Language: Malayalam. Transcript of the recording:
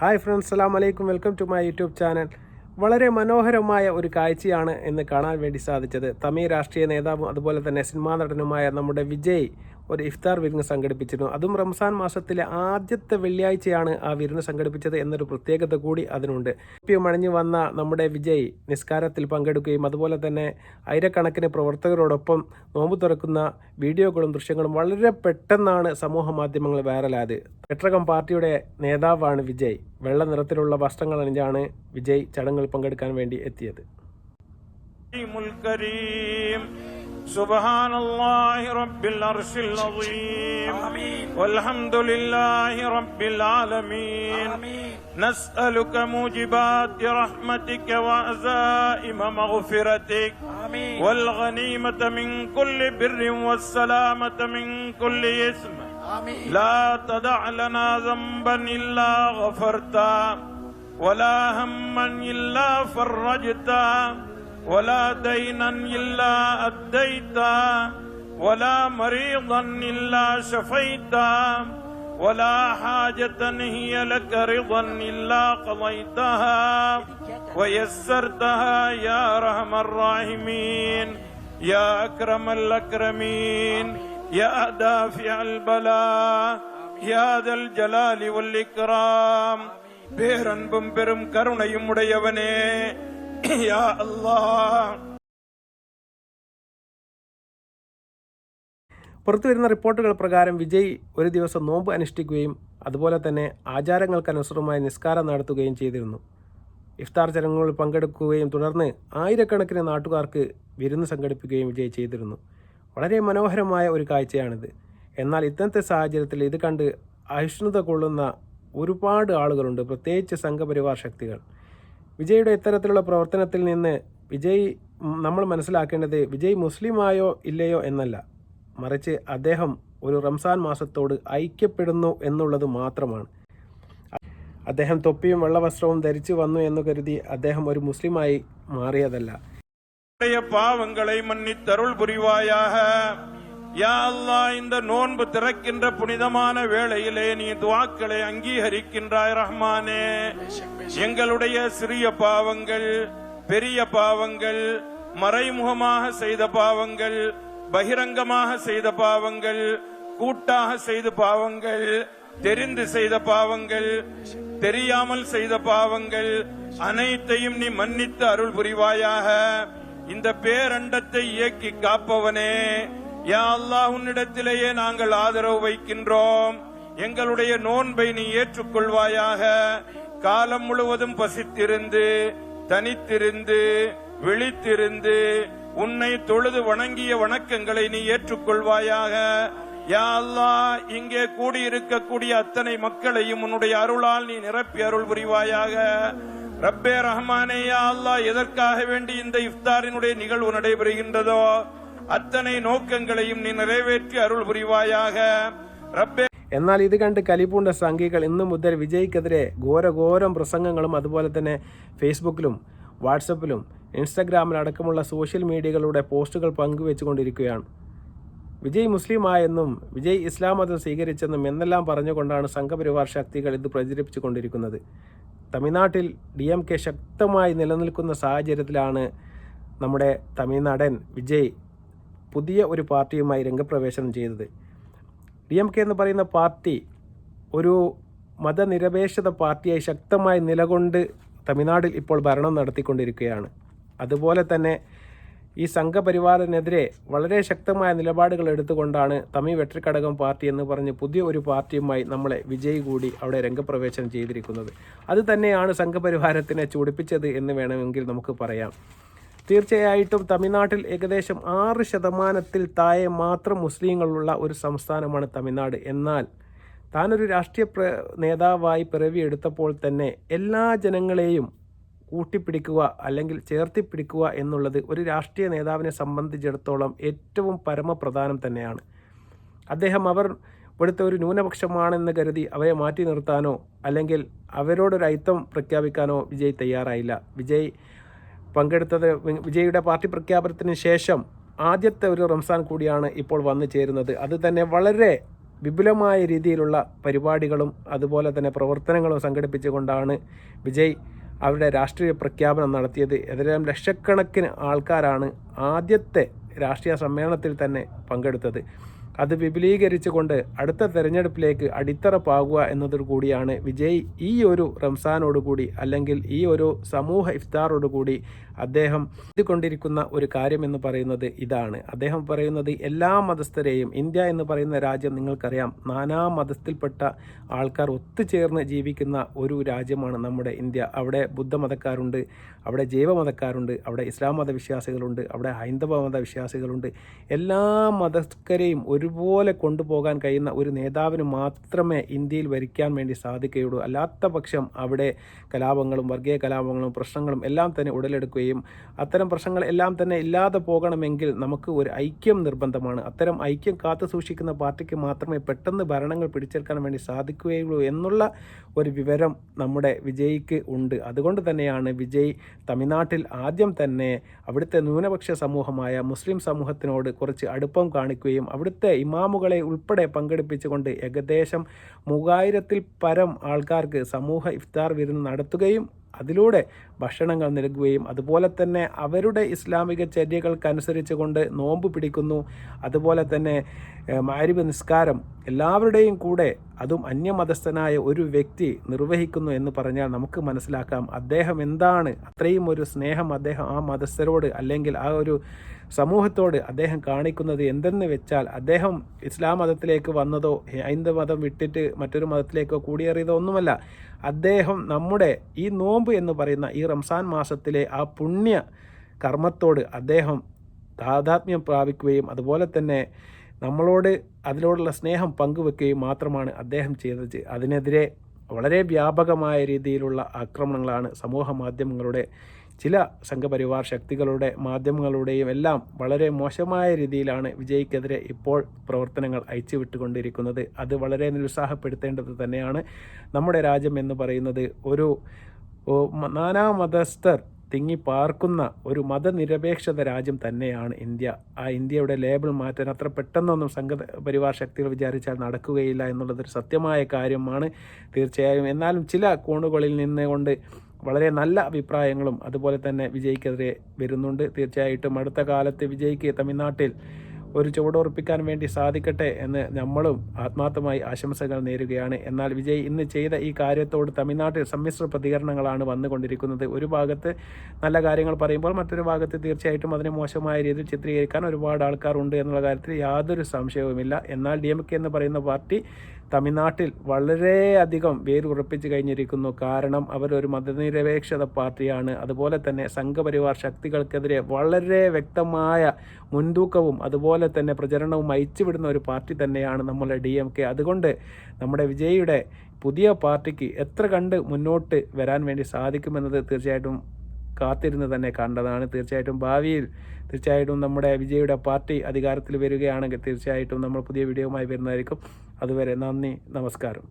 ഹായ് ഫ്രണ്ട്സ്, അസ്സലാമു അലൈക്കും. Welcome to my YouTube channel. വളരെ മനോഹരമായ ഒരു കാഴ്ചയാണ് ഇന്ന് കാണാൻ വേണ്ടി സാധിച്ചത്. തമിഴ് രാഷ്ട്രീയ നേതാവും അതുപോലെ തന്നെ സിനിമാ നടനുമായ നമ്മുടെ വിജയ് ഒരു ഇഫ്താർ വിരുന്ന് സംഘടിപ്പിച്ചിരുന്നു. അതും റംസാൻ മാസത്തിലെ ആദ്യത്തെ വെള്ളിയാഴ്ചയാണ് ആ വിരുന്ന് സംഘടിപ്പിച്ചത് എന്നൊരു പ്രത്യേകത കൂടി അതിനുണ്ട്. മണിഞ്ഞു വന്ന നമ്മുടെ വിജയ് നിസ്കാരത്തിൽ പങ്കെടുക്കുകയും അതുപോലെ തന്നെ ആയിരക്കണക്കിന് പ്രവർത്തകരോടൊപ്പം നോമ്പ് തുറക്കുന്ന വീഡിയോകളും ദൃശ്യങ്ങളും വളരെ പെട്ടെന്നാണ് സമൂഹ മാധ്യമങ്ങൾ വൈറലായത്. പെട്രകം പാർട്ടിയുടെ നേതാവാണ് വിജയ്. വെള്ള നിറത്തിലുള്ള വസ്ത്രങ്ങൾ അണിഞ്ഞാണ് വിജയ് ചടങ്ങിൽ പങ്കെടുക്കാൻ വേണ്ടി എത്തിയത്. سبحان الله رب العرش العظيم والحمد لله رب العالمين نسألك موجبات رحمتك وعزائم مغفرتك والغنيمة من كل بر والسلامة من كل اسم لا تدع لنا ذنبا إلا غفرته ولا هما إلا فرجته ولا دينا إلا أديته ولا مريضا إلا شفيته ولا حاجة هي لك رضا إلا قضيتها ويسرتها يا أرحم الراحمين يا أكرم الأكرمين يا دافع البلاء يا ذا الجلال والإكرام பேரன்பும் பெரும் கருணையும் உடையவனே യാ അല്ലാഹ്. പുറത്തുവരുന്ന റിപ്പോർട്ടുകൾ പ്രകാരം വിജയ് ഒരു ദിവസം നോമ്പ് അനുഷ്ഠിക്കുകയും അതുപോലെ തന്നെ ആചാരങ്ങൾക്കനുസൃതമായി നിസ്കാരം നടത്തുകയും ചെയ്തിരുന്നു. ഇഫ്താർ ചടങ്ങുകളിൽ പങ്കെടുക്കുകയും തുടർന്ന് ആയിരക്കണക്കിന് നാട്ടുകാർക്ക് വിരുന്ന് സംഘടിപ്പിക്കുകയും വിജയ് ചെയ്തിരുന്നു. വളരെ മനോഹരമായ ഒരു കാഴ്ചയാണിത്. എന്നാൽ ഇന്നത്തെ സാഹചര്യത്തിൽ ഇത് കണ്ട് അഹിഷ്ണുത കൊള്ളുന്ന ഒരുപാട് ആളുകളുണ്ട്, പ്രത്യേകിച്ച് സംഘപരിവാർ ശക്തികൾ. വിജയുടെ ഇത്തരത്തിലുള്ള പ്രവർത്തനത്തിൽ നിന്ന് നമ്മൾ മനസ്സിലാക്കേണ്ടത് വിജയ് മുസ്ലിമായോ ഇല്ലയോ എന്നല്ല, മറിച്ച് അദ്ദേഹം ഒരു റംസാൻ മാസത്തോട് ഐക്യപ്പെടുന്നു എന്നുള്ളത് മാത്രമാണ്. അദ്ദേഹം തൊപ്പിയും വെള്ളവസ്ത്രവും ധരിച്ചു വന്നു എന്ന് കരുതി അദ്ദേഹം ഒരു മുസ്ലിമായി മാറിയതല്ല. പാവങ്ങളെ മന്നിത്തരുൾ പുരിവായാഹ. யா அல்லாஹ், இந்த நோன்பு திறக்கின்ற புனிதமான வேளையிலே நீ துஆக்களை அங்கீகரிக்கின்றாய் ரஹ்மானே. எங்களுடைய சிறிய பாவங்கள், பெரிய பாவங்கள், மறைமுகமாக செய்த பாவங்கள், பகிரங்கமாக செய்த பாவங்கள், கூட்டாக செய்த பாவங்கள், தெரிந்து செய்த பாவங்கள், தெரியாமல் செய்த பாவங்கள் அனைத்தையும் நீ மன்னித்து அருள் புரிவாயாக. இந்த பேரண்டத்தை இயக்கி காப்பவனே, யா அல்லாஹ், உன்னிடத்திலேயே நாங்கள் ஆதரவு வைக்கின்றோம். எங்களுடைய நோன்பை நீ ஏற்றுக்கொள்வாயாக. காலம் முழுவதும் பசித்திருந்து, தனித்திருந்து, விழித்திருந்து உன்னை தொழுது வணங்கிய வணக்கங்களை நீ ஏற்றுக்கொள்வாயாக. யா அல்லாஹ், இங்கே கூடியிருக்கக்கூடிய அத்தனை மக்களையும் உன்னுடைய அருளால் நீ நிரப்பி அருள் புரிவாயாக. ரப்பே ரஹ்மானே, யா அல்லாஹ், எதற்காக வேண்டி இந்த இஃப்தாரினுடைய நிகழ்வு நடைபெறுகின்றதோ അത്തனை നോക്കങ്ങളെയും നീ നിറവേറ്റി അരുൾ പുരിവായാക റബ്ബേ. എന്നാൽ ഇത് കണ്ട് കലിപൂണ്ട സംഘികൾ ഇന്നു മുതൽ വിജയ്ക്കെതിരെ ഘോരഘോരം പ്രസംഗങ്ങളും അതുപോലെ തന്നെ ഫേസ്ബുക്കിലും വാട്സപ്പിലും ഇൻസ്റ്റഗ്രാമിലടക്കമുള്ള സോഷ്യൽ മീഡിയകളുടെ പോസ്റ്റുകൾ പങ്കുവെച്ചുകൊണ്ടിരിക്കുകയാണ്. വിജയ് മുസ്ലിമായെന്നും വിജയ് ഇസ്ലാം മതം സ്വീകരിച്ചെന്നും എന്നെല്ലാം പറഞ്ഞുകൊണ്ടാണ് സംഘപരിവാർ ശക്തികൾ ഇത് പ്രചരിപ്പിച്ചു കൊണ്ടിരിക്കുന്നത്. തമിഴ്നാട്ടിൽ DMK ശക്തമായി നിലനിൽക്കുന്ന സാഹചര്യത്തിലാണ് നമ്മുടെ തമിഴ്നാടൻ വിജയ് പുതിയ ഒരു പാർട്ടിയുമായി രംഗപ്രവേശനം ചെയ്തത്. DMK എന്ന് പറയുന്ന പാർട്ടി ഒരു മതനിരപേക്ഷത പാർട്ടിയായി ശക്തമായി നിലകൊണ്ട് തമിഴ്നാട്ടിൽ ഇപ്പോൾ ഭരണം നടത്തിക്കൊണ്ടിരിക്കുകയാണ്. അതുപോലെ തന്നെ ഈ സംഘപരിവാറിനെതിരെ വളരെ ശക്തമായ നിലപാടുകൾ എടുത്തുകൊണ്ടാണ് തമിഴ് വെട്രിക്കടകം പാർട്ടി എന്ന് പറഞ്ഞ് പുതിയ ഒരു പാർട്ടിയുമായി നമ്മളെ വിജയ് കൂടി അവിടെ രംഗപ്രവേശനം ചെയ്തിരിക്കുന്നത്. അത് തന്നെയാണ് സംഘപരിവാരത്തിനെ ചൂടിപ്പിച്ചത് എന്ന് വേണമെങ്കിൽ നമുക്ക് പറയാം. തീർച്ചയായിട്ടും തമിഴ്നാട്ടിൽ ഏകദേശം 6% താഴെ മാത്രം മുസ്ലിങ്ങളുള്ള ഒരു സംസ്ഥാനമാണ് തമിഴ്നാട്. എന്നാൽ താനൊരു രാഷ്ട്രീയ നേതാവായി പിറവിയെടുത്തപ്പോൾ തന്നെ എല്ലാ ജനങ്ങളെയും കൂട്ടിപ്പിടിക്കുക അല്ലെങ്കിൽ ചേർത്തിപ്പിടിക്കുക എന്നുള്ളത് ഒരു രാഷ്ട്രീയ നേതാവിനെ സംബന്ധിച്ചിടത്തോളം ഏറ്റവും പരമപ്രധാനം തന്നെയാണ്. അദ്ദേഹം ഇവിടുത്തെ ഒരു ന്യൂനപക്ഷമാണെന്ന് കരുതി അവരെ മാറ്റി നിർത്താനോ അല്ലെങ്കിൽ അവരോടൊരു ഐക്യം പ്രഖ്യാപിക്കാനോ വിജയ് തയ്യാറായില്ല. വിജയുടെ പാർട്ടി പ്രഖ്യാപനത്തിന് ശേഷം ആദ്യത്തെ ഒരു റംസാൻ കൂടിയാണ് ഇപ്പോൾ വന്നു ചേരുന്നത്. അത് തന്നെ വളരെ വിപുലമായ രീതിയിലുള്ള പരിപാടികളും അതുപോലെ തന്നെ പ്രവർത്തനങ്ങളും സംഘടിപ്പിച്ചുകൊണ്ടാണ് വിജയ് അവരുടെ രാഷ്ട്രീയ പ്രഖ്യാപനം നടത്തിയത്. ഏതായാലും ലക്ഷക്കണക്കിന് ആൾക്കാരാണ് ആദ്യത്തെ രാഷ്ട്രീയ സമ്മേളനത്തിൽ തന്നെ പങ്കെടുത്തത്. അത് വിപുലീകരിച്ചുകൊണ്ട് അടുത്ത തെരഞ്ഞെടുപ്പിലേക്ക് അടിത്തറ പാകുക എന്നതോടു കൂടിയാണ് വിജയ് ഈ ഒരു റംസാനോടുകൂടി അല്ലെങ്കിൽ ഈ ഒരു സമൂഹ ഇഫ്താറോടുകൂടി അദ്ദേഹം ചെയ്തുകൊണ്ടിരിക്കുന്ന ഒരു കാര്യം എന്ന് പറയുന്നത് ഇതാണ്. അദ്ദേഹം പറയുന്നത് എല്ലാ മതസ്ഥരെയും, ഇന്ത്യ എന്ന് പറയുന്ന രാജ്യം നിങ്ങൾക്കറിയാം, നാനാ മതത്തിൽപ്പെട്ട ആൾക്കാർ ഒത്തുചേർന്ന് ജീവിക്കുന്ന ഒരു രാജ്യമാണ് നമ്മുടെ ഇന്ത്യ. അവിടെ ബുദ്ധമതക്കാരുണ്ട്, അവിടെ ജൈവമതക്കാരുണ്ട്, അവിടെ ഇസ്ലാം മതവിശ്വാസികളുണ്ട്, അവിടെ ഹൈന്ദവ മതവിശ്വാസികളുണ്ട്. എല്ലാ മതസ്ഥരെയും ഒരുപോലെ കൊണ്ടുപോകാൻ കഴിയുന്ന ഒരു നേതാവിന് മാത്രമേ ഇന്ത്യയിൽ ഭരിക്കാൻ വേണ്ടി സാധിക്കുകയുള്ളൂ. അല്ലാത്ത പക്ഷം അവിടെ കലാപങ്ങളും വർഗീയ കലാപങ്ങളും പ്രശ്നങ്ങളും എല്ലാം തന്നെ ഉടലെടുക്കുകയും അത്തരം പ്രശ്നങ്ങൾ എല്ലാം തന്നെ ഇല്ലാതെ പോകണമെങ്കിൽ നമുക്ക് ഒരു ഐക്യം നിർബന്ധമാണ്. അത്തരം ഐക്യം കാത്തു സൂക്ഷിക്കുന്ന പാർട്ടിക്ക് മാത്രമേ പെട്ടെന്ന് ഭരണങ്ങൾ പിടിച്ചെടുക്കാൻ വേണ്ടി സാധിക്കുകയുള്ളൂ എന്നുള്ള ഒരു വിവരം നമ്മുടെ വിജയ്ക്ക് ഉണ്ട്. അതുകൊണ്ട് തന്നെയാണ് വിജയ് തമിഴ്നാട്ടിൽ ആദ്യം തന്നെ അവിടുത്തെ ന്യൂനപക്ഷ സമൂഹമായ മുസ്ലിം സമൂഹത്തിനോട് കുറച്ച് അടുപ്പം കാണിക്കുകയും അവിടുത്തെ ഇമാമുകളെ ഉൾപ്പെടെ പങ്കെടുപ്പിച്ചുകൊണ്ട് ഏകദേശം 3000-ൽ പരം ആൾക്കാർക്ക് സമൂഹ ഇഫ്താർ വിരുന്ന് നടത്തുകയും അതിലൂടെ ഭക്ഷണങ്ങൾ നൽകുകയും അതുപോലെ തന്നെ അവരുടെ ഇസ്ലാമിക ചര്യകൾക്കനുസരിച്ച് കൊണ്ട് നോമ്പ് പിടിക്കുന്നു. അതുപോലെ തന്നെ മഗ്‌രിബ് നിസ്കാരം എല്ലാവരുടെയും കൂടെ അതും അന്യമതസ്ഥനായ ഒരു വ്യക്തി നിർവഹിക്കുന്നു എന്ന് പറഞ്ഞാൽ നമുക്ക് മനസ്സിലാക്കാം അദ്ദേഹം എന്താണ് അത്രയും ഒരു സ്നേഹം അദ്ദേഹം ആ മതസ്ഥരോട് അല്ലെങ്കിൽ ആ ഒരു സമൂഹത്തോട് അദ്ദേഹം കാണിക്കുന്നത് എന്തെന്ന് വെച്ചാൽ അദ്ദേഹം ഇസ്ലാം മതത്തിലേക്ക് വന്നതോ ഹൈന്ദവ മതം വിട്ടിട്ട് മറ്റൊരു മതത്തിലേക്കോ കൂടിയേറിയതോ ഒന്നുമല്ല. അദ്ദേഹം നമ്മുടെ ഈ നോമ്പ് എന്ന് പറയുന്ന ഈ റംസാൻ മാസത്തിലെ ആ പുണ്യ കർമ്മത്തോട് അദ്ദേഹം താദാത്മ്യം പ്രാപിക്കുകയും അതുപോലെ തന്നെ നമ്മളോട് അതിനോടുള്ള സ്നേഹം പങ്കുവെക്കുകയും മാത്രമാണ് അദ്ദേഹം ചെയ്തത്. അതിനെതിരെ വളരെ വ്യാപകമായ രീതിയിലുള്ള ആക്രമണങ്ങളാണ് സമൂഹ മാധ്യമങ്ങളുടെ ചില സംഘപരിവാർ ശക്തികളുടെ മാധ്യമങ്ങളുടെയും എല്ലാം വളരെ മോശമായ രീതിയിലാണ് വിജയ്ക്കെതിരെ ഇപ്പോൾ പ്രവർത്തനങ്ങൾ അയച്ചുവിട്ടുകൊണ്ടിരിക്കുന്നത്. അത് വളരെ നിരുത്സാഹപ്പെടുത്തേണ്ടത് തന്നെയാണ്. നമ്മുടെ രാജ്യം എന്ന് പറയുന്നത് ഒരു നാനാ മതസ്ഥർ തിങ്ങിപ്പാർക്കുന്ന ഒരു മതനിരപേക്ഷത രാജ്യം തന്നെയാണ് ഇന്ത്യ. ആ ഇന്ത്യയുടെ ലേബിൾ മാറ്റാൻ അത്ര പെട്ടെന്നൊന്നും സംഘപരിവാർ ശക്തികൾ വിചാരിച്ചാൽ നടക്കുകയില്ല എന്നുള്ളതൊരു സത്യമായ കാര്യമാണ് തീർച്ചയായും. എന്നാലും ചില കോണുകളിൽ നിന്നുകൊണ്ട് വളരെ നല്ല അഭിപ്രായങ്ങളും അതുപോലെ തന്നെ വിജയ്ക്കെതിരെ വരുന്നുണ്ട്. തീർച്ചയായിട്ടും അടുത്ത കാലത്ത് വിജയ്ക്ക് തമിഴ്നാട്ടിൽ ഒരു ചുവടുറപ്പിക്കാൻ വേണ്ടി സാധിക്കട്ടെ എന്ന് നമ്മളും ആത്മാർത്ഥമായി ആശംസകൾ നേരുകയാണ്. എന്നാൽ വിജയ് ഇന്ന് ചെയ്ത ഈ കാര്യത്തോട് തമിഴ്നാട്ടിൽ സമ്മിശ്ര പ്രതികരണങ്ങളാണ് വന്നുകൊണ്ടിരിക്കുന്നത്. ഒരു ഭാഗത്ത് നല്ല കാര്യങ്ങൾ പറയുമ്പോൾ മറ്റൊരു ഭാഗത്ത് തീർച്ചയായിട്ടും അതിനെ മോശമായ രീതിയിൽ ചിത്രീകരിക്കാൻ ഒരുപാട് ആൾക്കാരുണ്ട് എന്നുള്ള കാര്യത്തിൽ യാതൊരു സംശയവുമില്ല. എന്നാൽ DMK എന്ന് പറയുന്ന പാർട്ടി തമിഴ്നാട്ടിൽ വളരെയധികം വേരുറപ്പിച്ച് കഴിഞ്ഞിരിക്കുന്നു. കാരണം അവരൊരു മതനിരപേക്ഷത പാർട്ടിയാണ്. അതുപോലെ തന്നെ സംഘപരിവാർ ശക്തികൾക്കെതിരെ വളരെ വ്യക്തമായ മുൻതൂക്കവും അതുപോലെ തന്നെ പ്രചരണവും അയച്ചുവിടുന്ന ഒരു പാർട്ടി തന്നെയാണ് നമ്മളുടെ DMK. അതുകൊണ്ട് നമ്മുടെ വിജയിയുടെ പുതിയ പാർട്ടിക്ക് എത്ര കണ്ട് മുന്നോട്ട് വരാൻ വേണ്ടി സാധിക്കുമെന്നത് തീർച്ചയായിട്ടും കാത്തിരുന്ന് തന്നെ കണ്ടതാണ്. തീർച്ചയായിട്ടും ഭാവിയിൽ തീർച്ചയായിട്ടും നമ്മുടെ വിജയുടെ പാർട്ടി അധികാരത്തിൽ വരികയാണെങ്കിൽ തീർച്ചയായിട്ടും നമ്മൾ പുതിയ വീഡിയോയുമായി വരുന്നതായിരിക്കും. അതുവരെ നന്ദി, നമസ്കാരം.